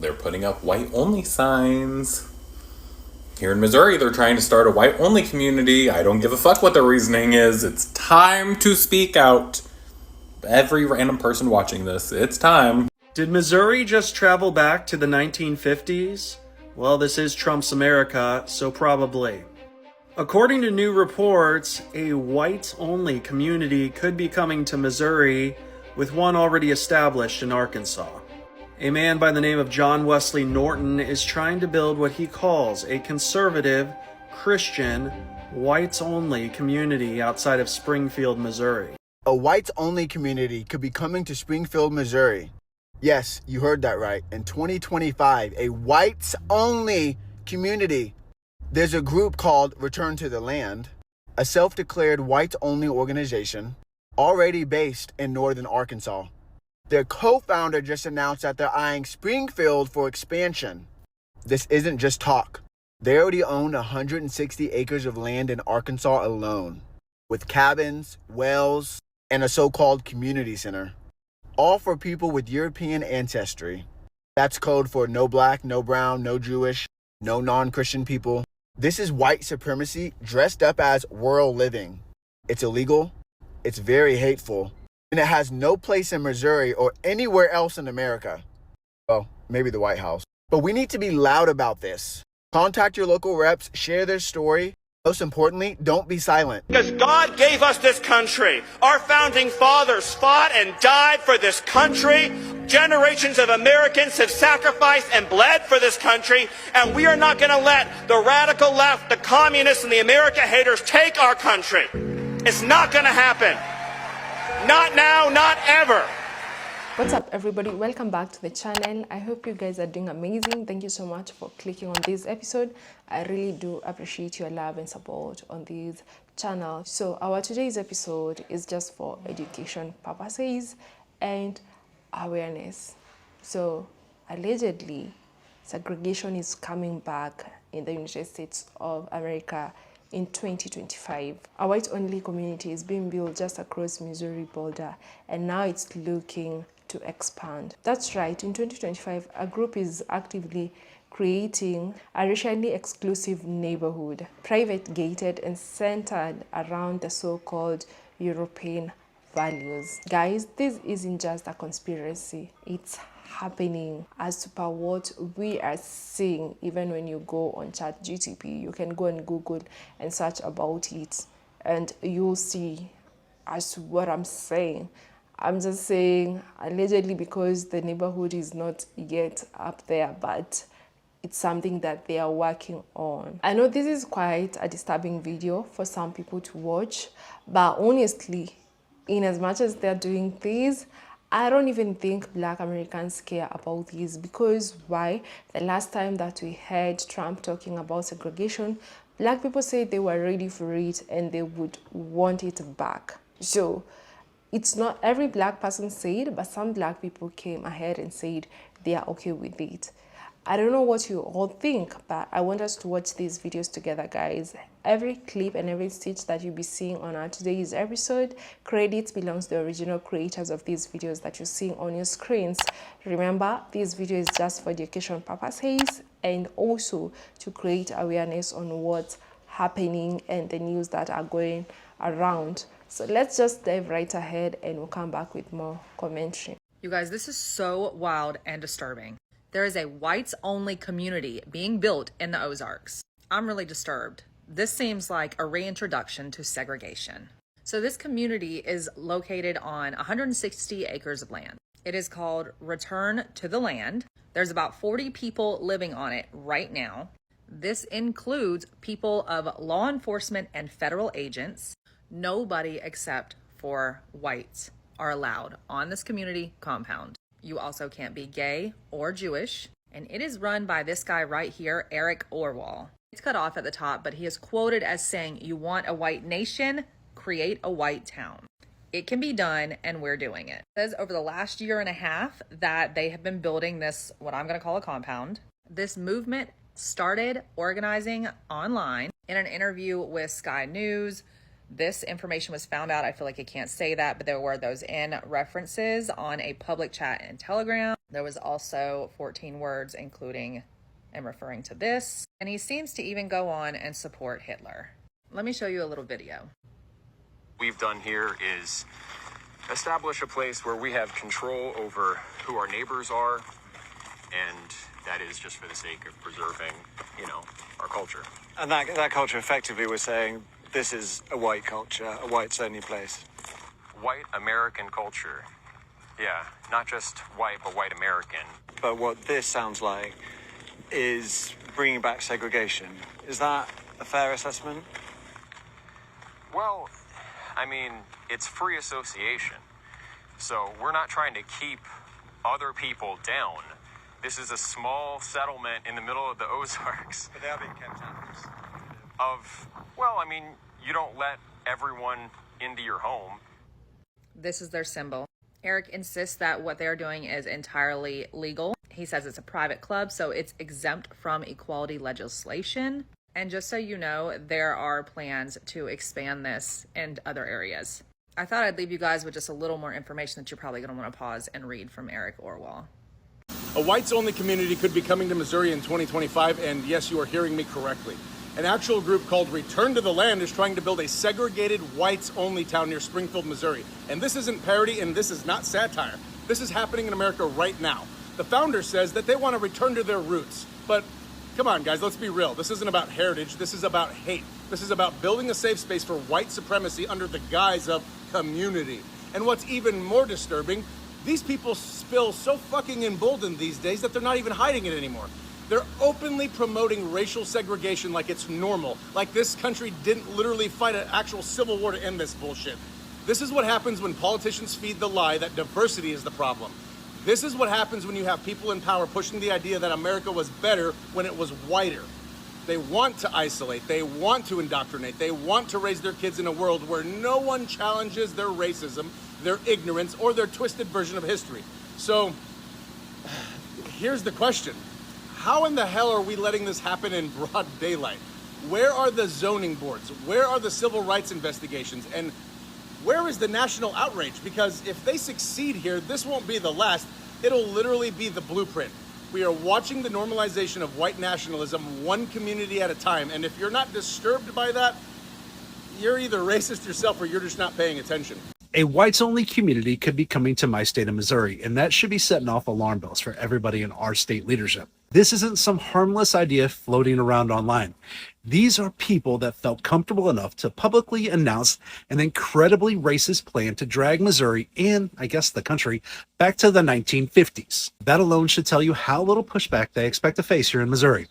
They're putting up white-only signs. Here in Missouri, they're trying to start a white-only community. I don't give a fuck what the reasoning is. It's time to speak out. Every random person watching this, it's time. Did Missouri just travel back to the 1950s? Well, this is Trump's America, so probably. According to new reports, a whites-only community could be coming to Missouri, with one already established in Arkansas. A man by the name of John Wesley Norton is trying to build what he calls a conservative, Christian, whites-only community outside of Springfield, Missouri. A whites-only community could be coming to Springfield, Missouri. Yes, you heard that right. In 2025, a whites-only community. There's a group called Return to the Land, a self-declared whites-only organization already based in northern Arkansas. Their co-founder just announced that they're eyeing Springfield for expansion. This isn't just talk. They already own 160 acres of land in Arkansas alone, with cabins, wells, and a so-called community center, all for people with European ancestry. That's code for no black, no brown, no Jewish, no non-Christian people. This is white supremacy dressed up as rural living. It's illegal, it's very hateful, and it has no place in Missouri or anywhere else in America. Well, maybe the White House. But we need to be loud about this. Contact your local reps, share their story. Most importantly, don't be silent. Because God gave us this country. Our founding fathers fought and died for this country. Generations of Americans have sacrificed and bled for this country. And we are not going to let the radical left, the communists, and the America haters take our country. It's not going to happen. Not now, not ever. What's up, everybody? Welcome back to the channel. I hope you guys are doing amazing. Thank you so much for clicking on this episode. I really do appreciate your love and support on this channel. So our today's episode is just for education purposes and awareness. So allegedly, segregation is coming back in the United States of America in 2025. A white-only community is being built just across Missouri border, and now it's looking to expand. That's right, in 2025, a group is actively creating a racially exclusive neighborhood, private, gated, and centered around the so-called European values. Guys, this isn't just a conspiracy. It's happening as per what we are seeing. Even when you go on ChatGPT, you can go and Google and search about it, and you'll see as to what I'm saying. I'm just saying allegedly because the neighborhood is not yet up there, but it's something that they are working on. I know this is quite a disturbing video for some people to watch, but honestly, in as much as they're doing this, I don't even think Black Americans care about this. Because why? The last time that we heard Trump talking about segregation, Black people said they were ready for it and they would want it back. So it's not every Black person said, but some Black people came ahead and said they are okay with it. I don't know what you all think, but I want us to watch these videos together, guys. Every clip and every stitch that you'll be seeing on our today's episode, credit belongs to the original creators of these videos that you're seeing on your screens. Remember, this video is just for education purposes and also to create awareness on what's happening and the news that are going around. So let's just dive right ahead and we'll come back with more commentary. You guys, this is so wild and disturbing. There is a whites-only community being built in the Ozarks. I'm really disturbed. This seems like a reintroduction to segregation. So this community is located on 160 acres of land. It is called Return to the Land. There's about 40 people living on it right now. This includes people of law enforcement and federal agents. Nobody except for whites are allowed on this community compound. You also can't be gay or Jewish. And it is run by this guy right here, Eric Orwell. It's cut off at the top, but he is quoted as saying, "You want a white nation? Create a white town." It can be done, and we're doing it. It says over the last year and a half that they have been building this, what I'm going to call a compound. This movement started organizing online. In an interview with Sky News, this information was found out. I feel like I can't say that, but there were those in references on a public chat in Telegram. There was also 14 words including and referring to this, and he seems to even go on and support Hitler. Let me show you a little video. We've done here is establish a place where we have control over who our neighbors are, and that is just for the sake of preserving, our culture. And that culture, effectively, we're saying this is a white culture, a whites-only place. White American culture. Yeah, not just white, but white American. But what this sounds like is bringing back segregation. Is that a fair assessment? Well, it's free association. So we're not trying to keep other people down. This is a small settlement in the middle of the Ozarks. But they are being kept out. You don't let everyone into your home. This is their symbol. Eric insists that what they're doing is entirely legal. He says it's a private club, so it's exempt from equality legislation. And just so you know, there are plans to expand this in other areas. I thought I'd leave you guys with just a little more information that you're probably going to want to pause and read from Eric Orwell. A whites-only community could be coming to Missouri in 2025, and yes, you are hearing me correctly. An actual group called Return to the Land is trying to build a segregated whites-only town near Springfield, Missouri. And this isn't parody, and this is not satire. This is happening in America right now. The founder says that they want to return to their roots. But come on, guys, let's be real. This isn't about heritage. This is about hate. This is about building a safe space for white supremacy under the guise of community. And what's even more disturbing, these people feel so fucking emboldened these days that they're not even hiding it anymore. They're openly promoting racial segregation like it's normal, like this country didn't literally fight an actual civil war to end this bullshit. This is what happens when politicians feed the lie that diversity is the problem. This is what happens when you have people in power pushing the idea that America was better when it was whiter. They want to isolate, they want to indoctrinate, they want to raise their kids in a world where no one challenges their racism, their ignorance, or their twisted version of history. So, here's the question. How in the hell are we letting this happen in broad daylight? Where are the zoning boards? Where are the civil rights investigations? And where is the national outrage? Because if they succeed here, this won't be the last. It'll literally be the blueprint. We are watching the normalization of white nationalism one community at a time. And if you're not disturbed by that, you're either racist yourself or you're just not paying attention. A whites-only community could be coming to my state of Missouri, and that should be setting off alarm bells for everybody in our state leadership. This isn't some harmless idea floating around online. These are people that felt comfortable enough to publicly announce an incredibly racist plan to drag Missouri and, I guess, the country back to the 1950s. That alone should tell you how little pushback they expect to face here in Missouri.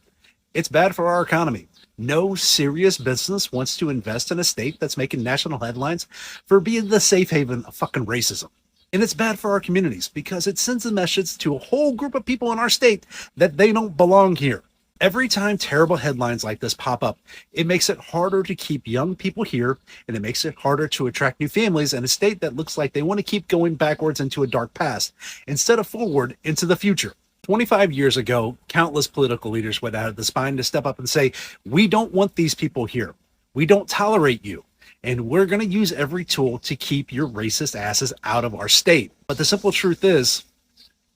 It's bad for our economy. No serious business wants to invest in a state that's making national headlines for being the safe haven of fucking racism. And it's bad for our communities because it sends a message to a whole group of people in our state that they don't belong here. Every time terrible headlines like this pop up, it makes it harder to keep young people here, and it makes it harder to attract new families in a state that looks like they want to keep going backwards into a dark past instead of forward into the future. 25 years ago, countless political leaders went out of the spine to step up and say, we don't want these people here. We don't tolerate you. And we're going to use every tool to keep your racist asses out of our state. But the simple truth is,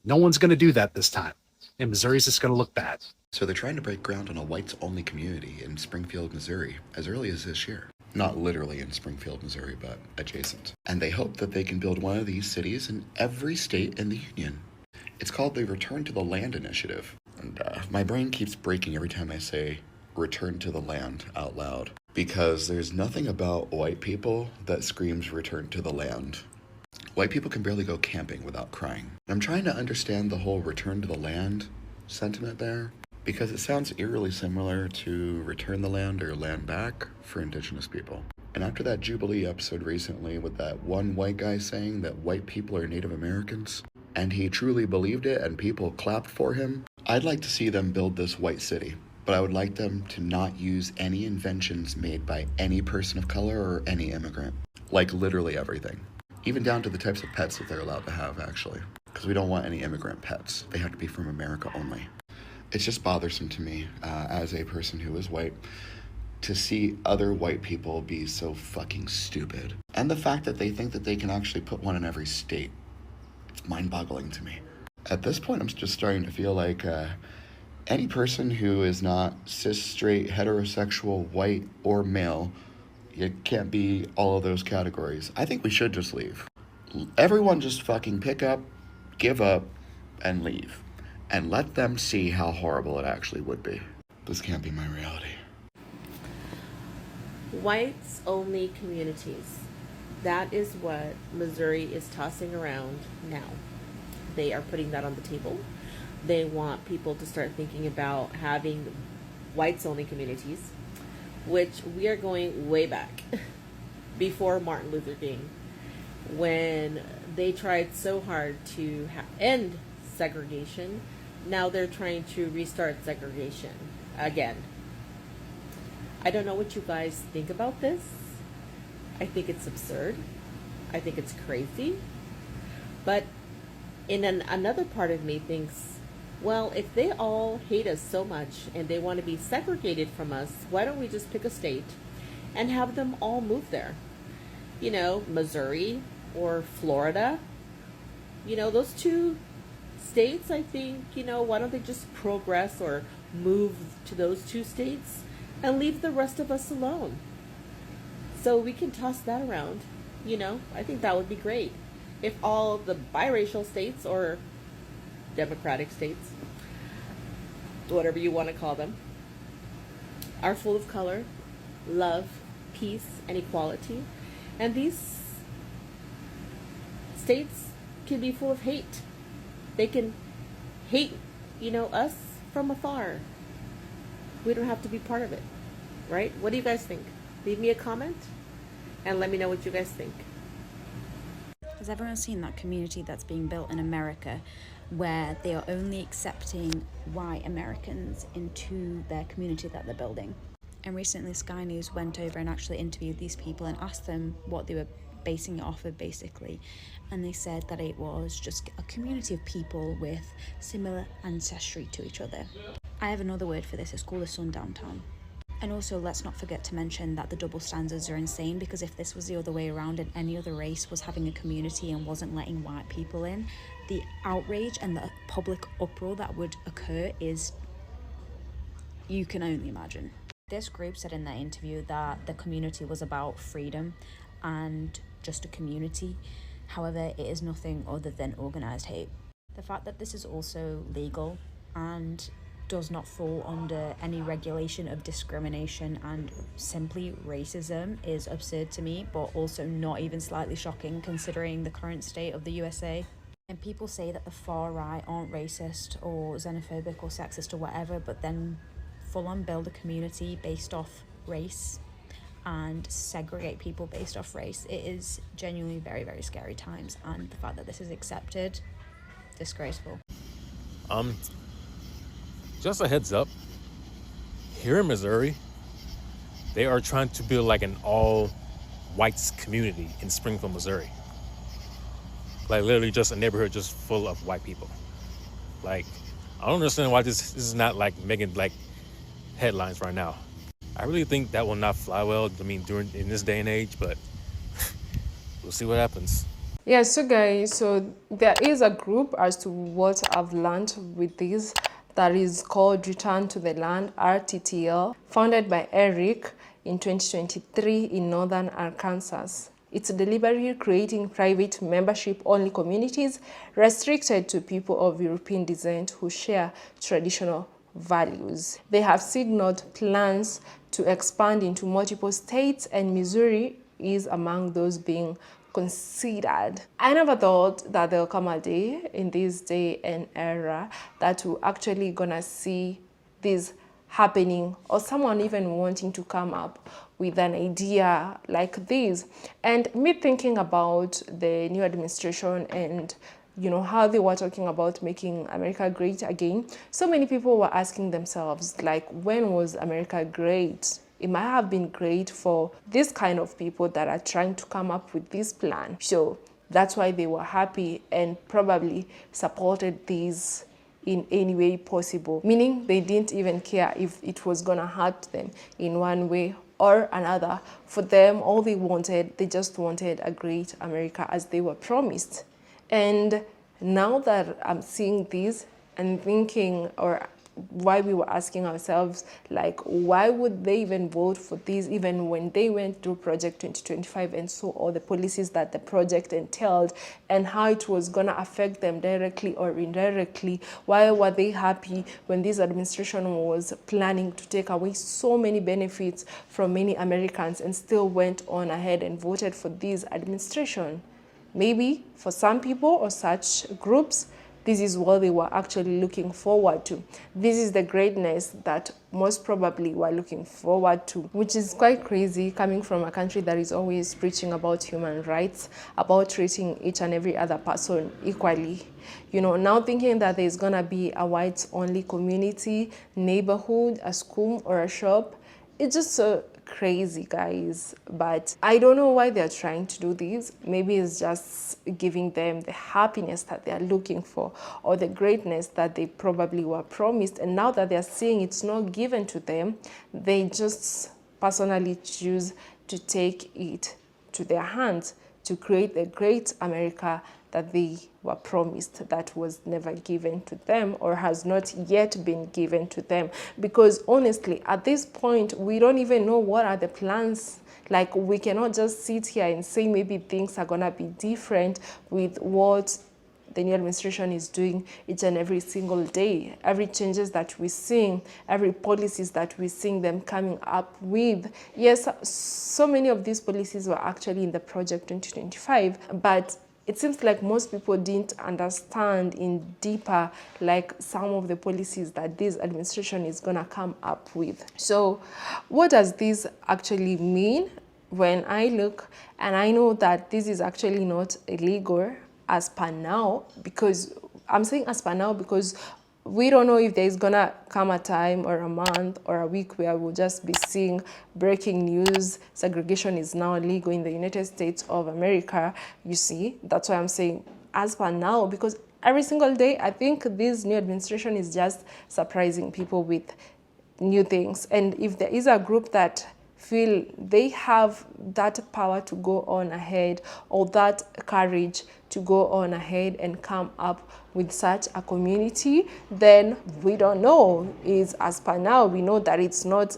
no one's going to do that this time. And Missouri's just going to look bad. So they're trying to break ground on a whites-only community in Springfield, Missouri, as early as this year. Not literally in Springfield, Missouri, but adjacent. And they hope that they can build one of these cities in every state in the union. It's called the Return to the Land Initiative. And my brain keeps breaking every time I say return to the land out loud. Because there's nothing about white people that screams return to the land. White people can barely go camping without crying. I'm trying to understand the whole return to the land sentiment there, because it sounds eerily similar to return the land or land back for indigenous people. And after that Jubilee episode recently with that one white guy saying that white people are Native Americans, and he truly believed it and people clapped for him, I'd like to see them build this white city. But I would like them to not use any inventions made by any person of color or any immigrant. Like literally everything. Even down to the types of pets that they're allowed to have, actually. Because we don't want any immigrant pets. They have to be from America only. It's just bothersome to me, as a person who is white, to see other white people be so fucking stupid. And the fact that they think that they can actually put one in every state. It's mind-boggling to me. At this point, I'm just starting to feel like any person who is not cis, straight, heterosexual, white, or male, it can't be all of those categories. I think we should just leave. Everyone just fucking pick up, give up, and leave. And let them see how horrible it actually would be. This can't be my reality. Whites only communities. That is what Missouri is tossing around now. They are putting that on the table. They want people to start thinking about having whites only communities, which we are going way back before Martin Luther King, when they tried so hard to end segregation. Now they're trying to restart segregation again. I don't know what you guys think about this. I think it's absurd. I think it's crazy. But another part of me thinks, well, if they all hate us so much and they want to be segregated from us, why don't we just pick a state and have them all move there? You know, Missouri or Florida. You know, those two states, I think, you know, why don't they just progress or move to those two states and leave the rest of us alone? So we can toss that around, you know. I think that would be great. If all the biracial states or democratic states, whatever you want to call them, are full of color, love, peace, and equality, and these states can be full of hate. They can hate, you know, us from afar. We don't have to be part of it, right? What do you guys think? Leave me a comment and let me know what you guys think. Has everyone seen that community that's being built in America where they are only accepting white Americans into their community that they're building? And recently Sky News went over and actually interviewed these people and asked them what they were basing it off of, basically. And they said that it was just a community of people with similar ancestry to each other. I have another word for this. It's called a Sundown town. And also, let's not forget to mention that the double standards are insane, because if this was the other way around and any other race was having a community and wasn't letting white people in, the outrage and the public uproar that would occur is, you can only imagine. This group said in their interview that the community was about freedom and just a community. However, it is nothing other than organised hate. The fact that this is also legal and does not fall under any regulation of discrimination and simply racism is absurd to me, but also not even slightly shocking considering the current state of the USA. And people say that the far right aren't racist or xenophobic or sexist or whatever, but then full on build a community based off race and segregate people based off race. It is genuinely very, very scary times, and the fact that this is accepted, disgraceful. Just a heads up, here in Missouri, they are trying to build like an all whites community in Springfield, Missouri. Like literally just a neighborhood just full of white people. Like, I don't understand why this is not like making like headlines right now. I really think that will not fly well, I mean, in this day and age, but we'll see what happens. Yeah, so guys, so there is a group, as to what I've learned with this, that is called Return to the Land, RTTL, founded by Eric in 2023 in northern Arkansas. It's deliberately creating private membership-only communities restricted to people of European descent who share traditional values. They have signaled plans to expand into multiple states, and Missouri is among those being considered. I never thought that there'll come a day in this day and era that we're actually gonna see this happening, or someone even wanting to come up with an idea like this. And me thinking about the new administration and how they were talking about making America great again, so many people were asking themselves, like, when was America great? It might have been great for this kind of people that are trying to come up with this plan. So that's why they were happy and probably supported this in any way possible, meaning they didn't even care if it was gonna hurt them in one way or another. For them, all they just wanted a great America as they were promised. And Now that I'm seeing this and thinking, or why we were asking ourselves, like, why would they even vote for this, even when they went through Project 2025 and saw all the policies that the project entailed and how it was going to affect them directly or indirectly? Why were they happy when this administration was planning to take away so many benefits from many Americans and still went on ahead and voted for this administration? Maybe for some people or such groups, this is what they were actually looking forward to. This is the greatness that most probably were looking forward to, which is quite crazy coming from a country that is always preaching about human rights, about treating each and every other person equally. You know, now thinking that there's gonna be a whites-only community, neighborhood, a school, or a shop, it's just so crazy, guys. But I don't know why they're trying to do this. Maybe it's just giving them the happiness that they're looking for, or the greatness that they probably were promised, and now that they're seeing it's not given to them, they just personally choose to take it to their hands to create the great America that they were promised, that was never given to them or has not yet been given to them. Because honestly, at this point, we don't even know what are the plans. Like, we cannot just sit here and say maybe things are gonna be different with what the new administration is doing each and every single day. Every changes that we're seeing, every policies that we're seeing them coming up with. Yes, so many of these policies were actually in the Project 2025, but it seems like most people didn't understand in deeper, like, some of the policies that this administration is gonna come up with. So what does this actually mean? When I look, and I know that this is actually not illegal as per now, because I'm saying as per now because we don't know if there's gonna come a time or a month or a week where we'll just be seeing breaking news, segregation is now legal in the United States of America. You see, that's why I'm saying as per now, because every single day I think this new administration is just surprising people with new things. And if there is a group that feel they have that power to go on ahead, or that courage to go on ahead and come up with such a community, then we don't know. Is as per now, we know that it's not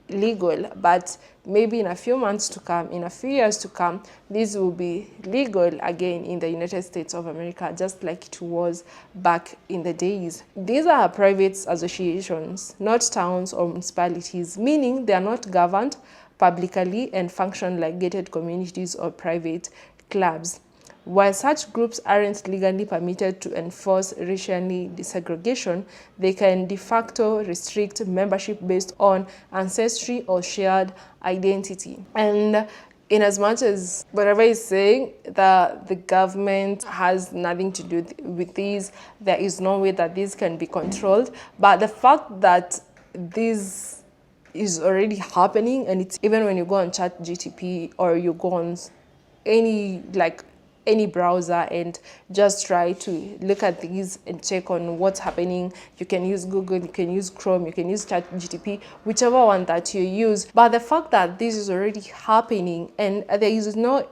legal, but maybe in a few months to come, in a few years to come, this will be legal again in the United States of America, just like it was back in the days. These are private associations, not towns or municipalities, meaning they are not governed publicly and function like gated communities or private clubs. While such groups aren't legally permitted to enforce racially desegregation, they can de facto restrict membership based on ancestry or shared identity. And in as much as whatever is saying that the government has nothing to do with this, there is no way that this can be controlled. But the fact that this is already happening, and it's even when you go on ChatGPT or you go on any browser and just try to look at these and check on what's happening. You can use Google, you can use Chrome, you can use ChatGPT, whichever one that you use. But the fact that this is already happening and there is no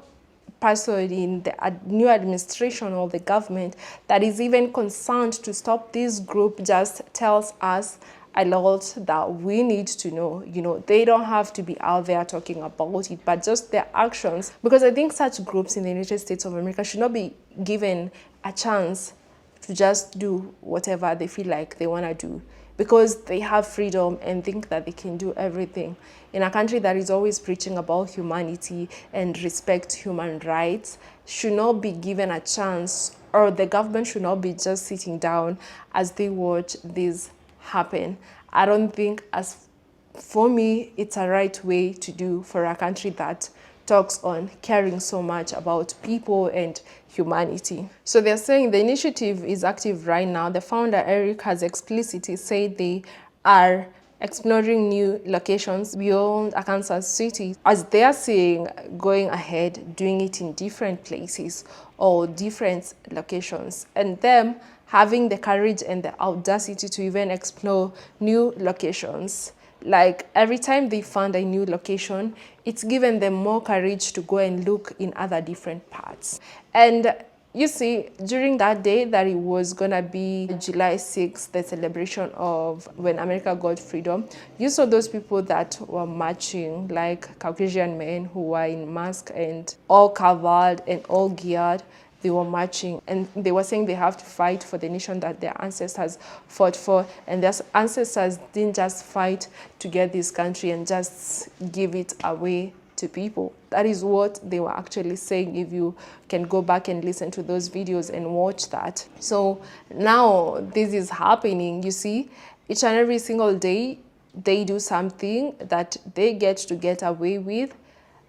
person in the new administration or the government that is even concerned to stop this group just tells us a lot that we need to know. You know, they don't have to be out there talking about it, but just their actions. Because I think such groups in the United States of America should not be given a chance to just do whatever they feel like they want to do, because they have freedom and think that they can do everything. In a country that is always preaching about humanity and respect human rights, should not be given a chance, or the government should not be just sitting down as they watch this happen. I don't think, as for me, it's a right way to do for a country that talks on caring so much about people and humanity. So they're saying the initiative is active right now. The founder, Eric, has explicitly said they are exploring new locations beyond Arkansas City, as they are saying, going ahead, doing it in different places or different locations, and them having the courage and the audacity to even explore new locations. Like, every time they find a new location, it's given them more courage to go and look in other different parts. And You see, during that day that it was gonna be July 6th, the celebration of when America got freedom, you saw those people that were marching, like Caucasian men who were in mask and all covered and all geared. They were marching and they were saying they have to fight for the nation that their ancestors fought for, and their ancestors didn't just fight to get this country and just give it away to people. That is what they were actually saying, if you can go back and listen to those videos and watch that. So now this is happening. You see, each and every single day they do something that they get away with.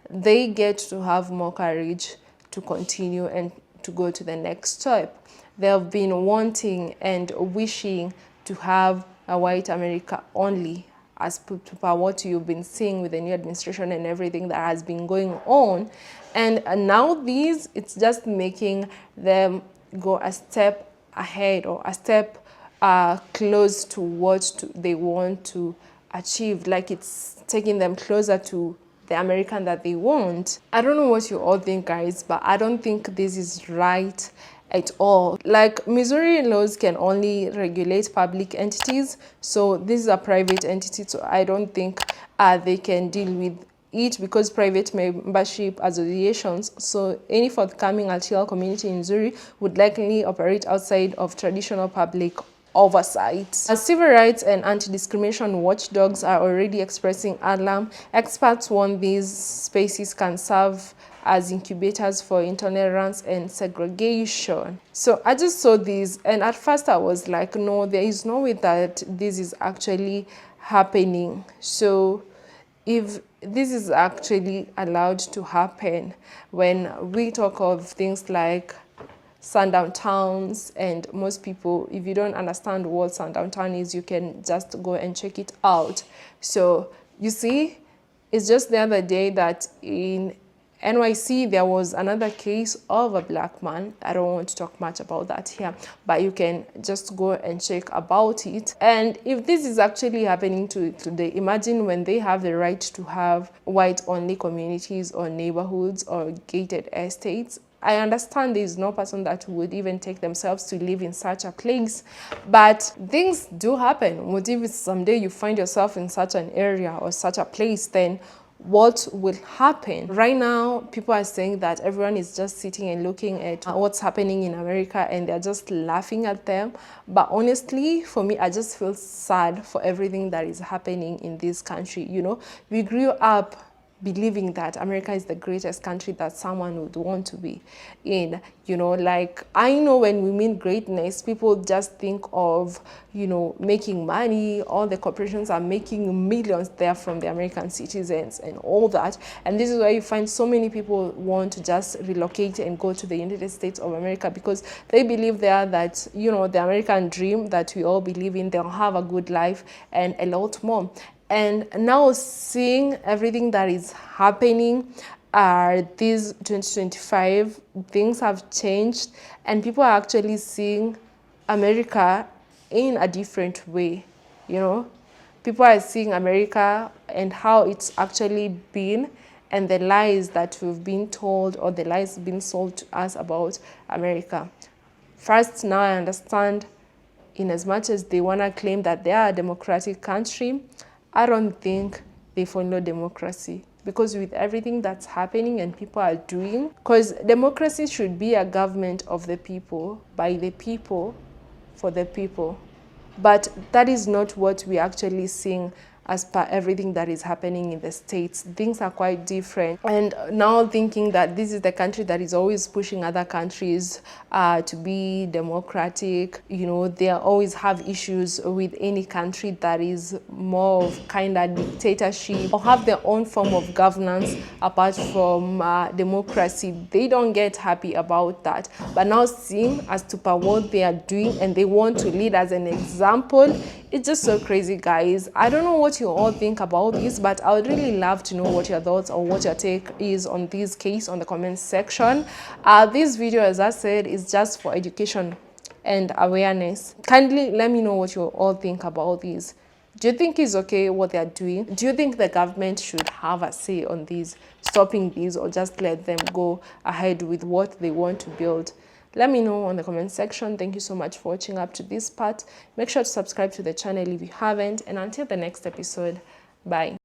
They get to have more courage to continue and to go to the next step. They have been wanting and wishing to have a white America only, as per what you've been seeing with the new administration and everything that has been going on. And now it's just making them go a step ahead, or a step close to what they want to achieve. Like, it's taking them closer to the American that they want. I don't know what you all think, guys, but I don't think this is right at all. Like, Missouri laws can only regulate public entities, so this is a private entity, so I don't think they can deal with it, because private membership associations, so any forthcoming Latino community in Missouri would likely operate outside of traditional public oversight. As civil rights and anti-discrimination watchdogs are already expressing alarm, experts warn these spaces can serve as incubators for intolerance and segregation. So I just saw this, and at first I was like, no, there is no way that this is actually happening. So if this is actually allowed to happen, when we talk of things like sundown towns, and most people, if you don't understand what sundown town is, you can just go and check it out. So you see, it's just the other day that in NYC there was another case of a black man. I don't want to talk much about that here, but you can just go and check about it. And if this is actually happening today, imagine when they have the right to have white-only communities or neighborhoods or gated estates. I understand there is no person that would even take themselves to live in such a place, but things do happen. What if someday you find yourself in such an area or such a place, then what will happen? Right now, people are saying that everyone is just sitting and looking at what's happening in America and they're just laughing at them. But honestly, for me, I just feel sad for everything that is happening in this country. You know, we grew up believing that America is the greatest country that someone would want to be in. You know, like, I know when we mean greatness, people just think of, you know, making money. All the corporations are making millions there from the American citizens and all that. And this is why you find so many people want to just relocate and go to the United States of America, because they believe there that, you know, the American dream that we all believe in, they'll have a good life and a lot more. And now seeing everything that is happening, this 2025, things have changed, and people are actually seeing America in a different way. You know, people are seeing America and how it's actually been, and the lies that we've been told, or the lies being sold to us about America. First, now I understand, in as much as they want to claim that they are a democratic country, I don't think they follow democracy, because with everything that's happening and people are doing, because democracy should be a government of the people, by the people, for the people. But that is not what we're actually seeing as per everything that is happening in the States. Things are quite different. And now thinking that this is the country that is always pushing other countries to be democratic, you know, they always have issues with any country that is more of kind of dictatorship or have their own form of governance apart from democracy. They don't get happy about that. But now seeing as to what they are doing, and they want to lead as an example, it's just so crazy, guys. I don't know what you all think about this, but I would really love to know what your thoughts or what your take is on this case on the comment section. This video, as I said, is just for education and awareness. Kindly let me know what you all think about this. Do you think it's okay what they're doing? Do you think the government should have a say on this, stopping this, or just let them go ahead with what they want to build? Let me know on the comment section. Thank you so much for watching up to this part. Make sure to subscribe to the channel if you haven't, and until the next episode, bye.